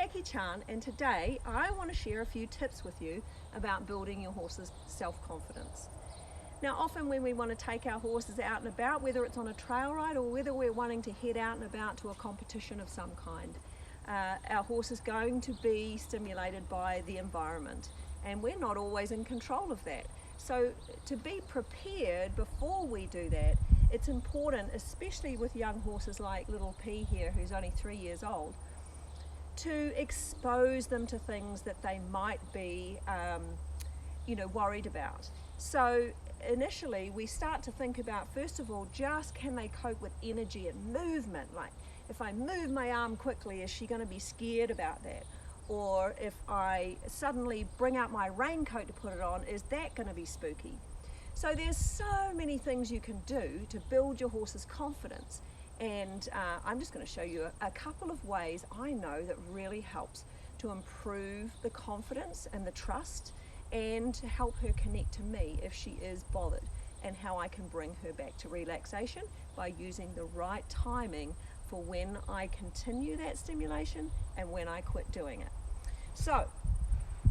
Jackie Chan, and today I want to share a few tips with you about building your horse's self-confidence. Now, often when we want to take our horses out and about, whether it's on a trail ride or whether we're wanting to head out and about to a competition of some kind, our horse is going to be stimulated by the environment, and we're not always in control of that. So to be prepared before we do that, it's important, especially with young horses like little P here, who's only 3 years old, to expose them to things that they might be worried about. So initially we start to think about, first of all, just can they cope with energy and movement? Like, if I move my arm quickly, is she going to be scared about that? Or if I suddenly bring out my raincoat to put it on, is that going to be spooky? So there's so many things you can do to build your horse's confidence. And I'm just going to show you a couple of ways I know that really helps to improve the confidence and the trust, and to help her connect to me if she is bothered, and how I can bring her back to relaxation by using the right timing for when I continue that stimulation and when I quit doing it. So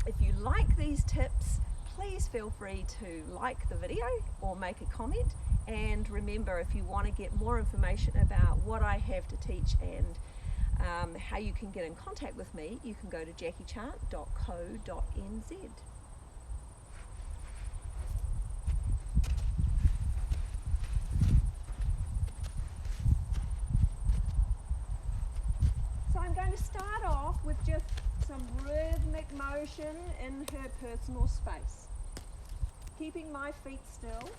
if you like these tips, please feel free to like the video or make a comment. And remember, if you want to get more information about what I have to teach and how you can get in contact with me, you can go to jackiechant.co.nz. So I'm going to start off with just some rhythmic motion in her personal space, keeping my feet still.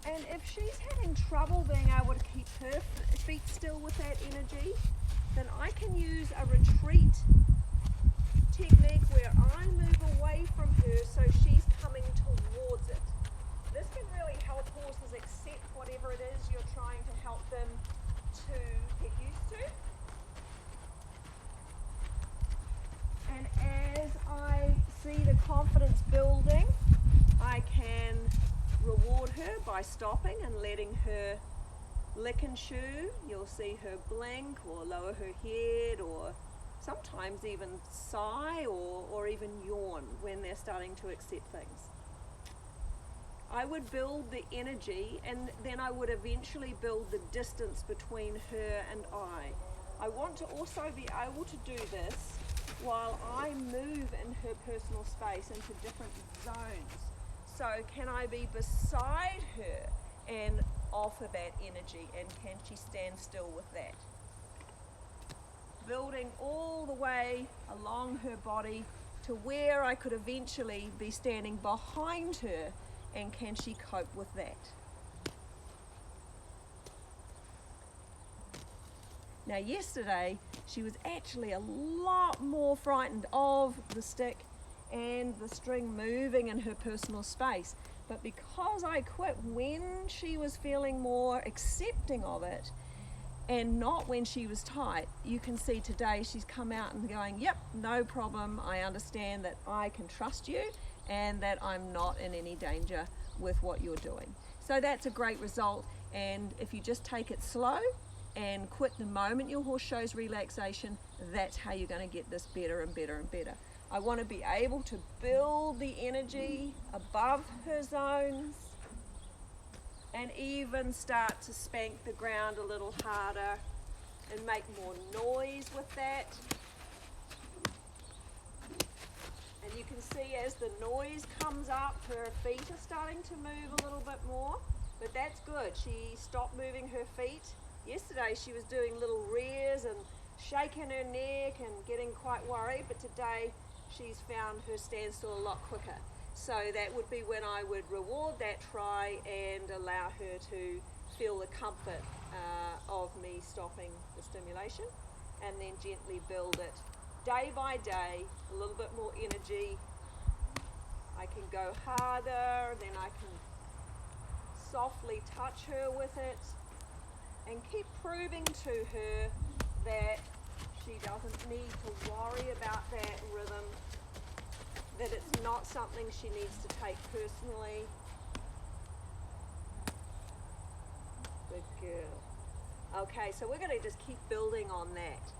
And if she's having trouble being able to keep her feet still with that energy, then I can use a retreat technique where I move away from her so she's coming towards it. This can really help horses accept whatever it is you're trying to help them to get used to. And as I see the confidence building, I can reward her by stopping and letting her lick and chew. You'll see her blink or lower her head, or sometimes even sigh or even yawn when they're starting to accept things. I would build the energy, and then I would eventually build the distance between her and I. I want to also be able to do this while I move in her personal space into different zones. So can I be beside her and offer that energy, and can she stand still with that? Building all the way along her body to where I could eventually be standing behind her, and can she cope with that? Now yesterday she was actually a lot more frightened of the stick and the string moving in her personal space, but because I quit when she was feeling more accepting of it and not when she was tight, you can see today she's come out and going, yep, no problem, I understand that I can trust you and that I'm not in any danger with what you're doing. So that's a great result, and if you just take it slow and quit the moment your horse shows relaxation, that's how you're going to get this better and better and better. I want to be able to build the energy above her zones and even start to spank the ground a little harder and make more noise with that. And you can see as the noise comes up, her feet are starting to move a little bit more, but that's good. She stopped moving her feet. Yesterday she was doing little rears and shaking her neck and getting quite worried, but today she's found her standstill a lot quicker. So that would be when I would reward that try and allow her to feel the comfort of me stopping the stimulation, and then gently build it day by day, a little bit more energy. I can go harder, then I can softly touch her with it and keep proving to her that she doesn't need to worry about that rhythm, that it's not something she needs to take personally. Good girl. Okay, so we're going to just keep building on that.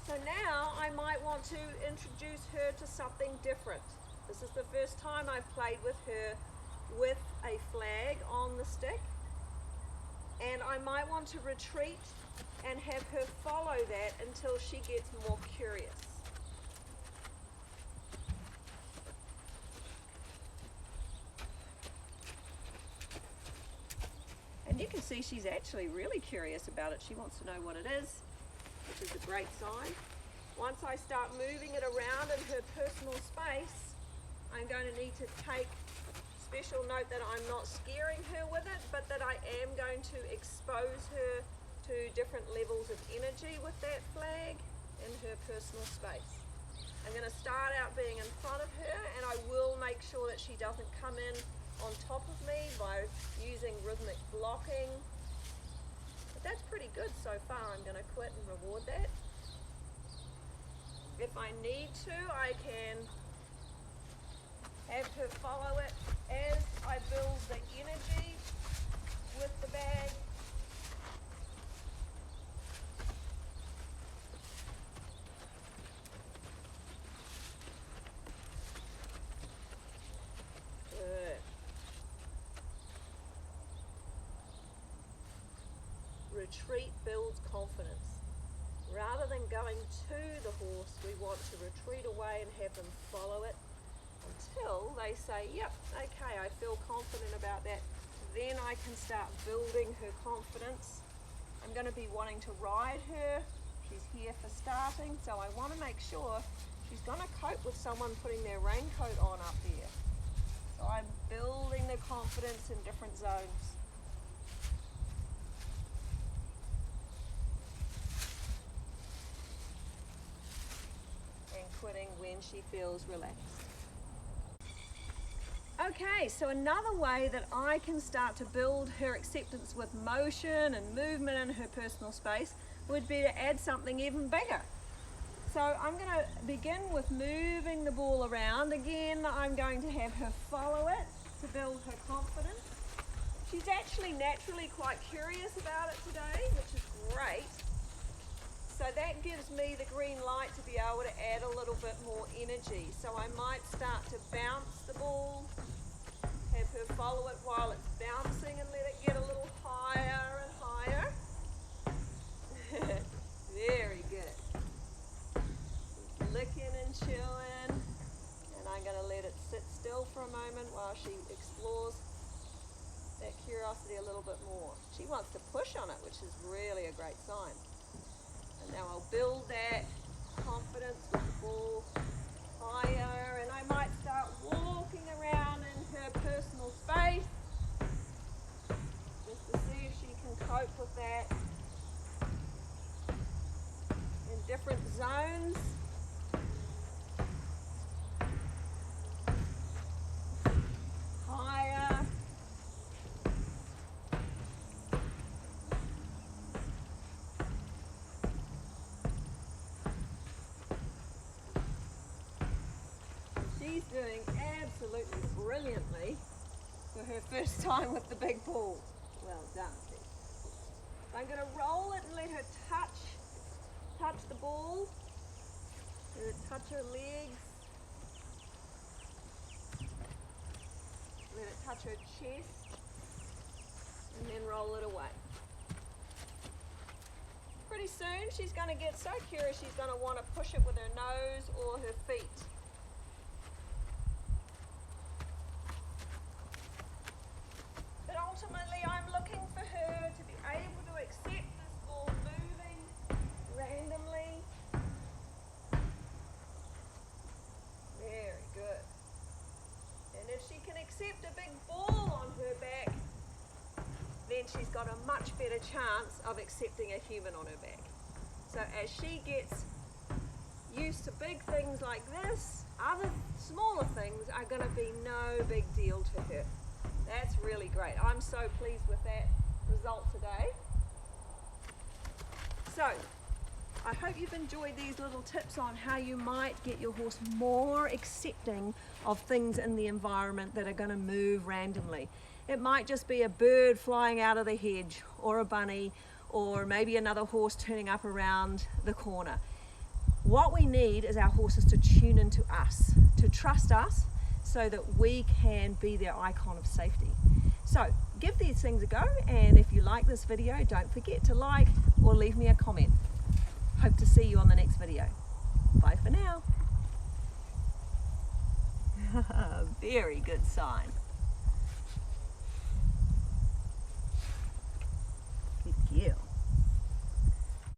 So now I might want to introduce her to something different. This is the first time I've played with her with a flag on the stick, and I might want to retreat and have her follow that until she gets more curious. And you can see she's actually really curious about it. She wants to know what it is, which is a great sign. Once I start moving it around in her personal space, I'm going to need to take special note that I'm not scaring her with it, but that I am going to expose her to different levels of energy with that flag in her personal space. I'm going to start out being in front of her, and I will make sure that she doesn't come in on top of me by using rhythmic blocking. But that's pretty good so far. I'm going to quit and reward that. If I need to, I can have her follow it as I build the energy with the bag. Good. Retreat builds confidence. Rather than going to the horse, we want to retreat away and have them follow it until they say, yep, okay, I feel confident about that. Then I can start building her confidence. I'm going to be wanting to ride her. She's here for starting, so I want to make sure she's going to cope with someone putting their raincoat on up there. So I'm building the confidence in different zones. Quitting when she feels relaxed. Okay, so another way that I can start to build her acceptance with motion and movement in her personal space would be to add something even bigger. So I'm going to begin with moving the ball around. Again, I'm going to have her follow it to build her confidence. She's actually naturally quite curious about it today, which is great. So that gives me the green light to be able to add a little bit more energy. So I might start to bounce the ball, have her follow it while it's bouncing and let it get a little higher and higher. Very good. She's licking and chewing, and I'm going to let it sit still for a moment while she explores that curiosity a little bit more. She wants to push on it, which is really a great sign. And now I'll build that confidence with the ball higher, and I might start walking around in her personal space just to see if she can cope with that in different zones. Higher. She's doing absolutely brilliantly for her first time with the big ball. Well done, Steve. I'm going to roll it and let her touch the ball. Let it touch her legs. Let it touch her chest. And then roll it away. Pretty soon she's going to get so curious she's going to want to push it with her nose or her feet. Ultimately, I'm looking for her to be able to accept this ball moving randomly. Very good. And if she can accept a big ball on her back, then she's got a much better chance of accepting a human on her back. So as she gets used to big things like this, other smaller things are going to be no big deal to her. That's really great. I'm so pleased with that result today. So, I hope you've enjoyed these little tips on how you might get your horse more accepting of things in the environment that are going to move randomly. It might just be a bird flying out of the hedge, or a bunny, or maybe another horse turning up around the corner. What we need is our horses to tune into us, to trust us, so that we can be their icon of safety. So give these things a go, and if you like this video, don't forget to like or leave me a comment. Hope to see you on the next video. Bye for now. Very good sign.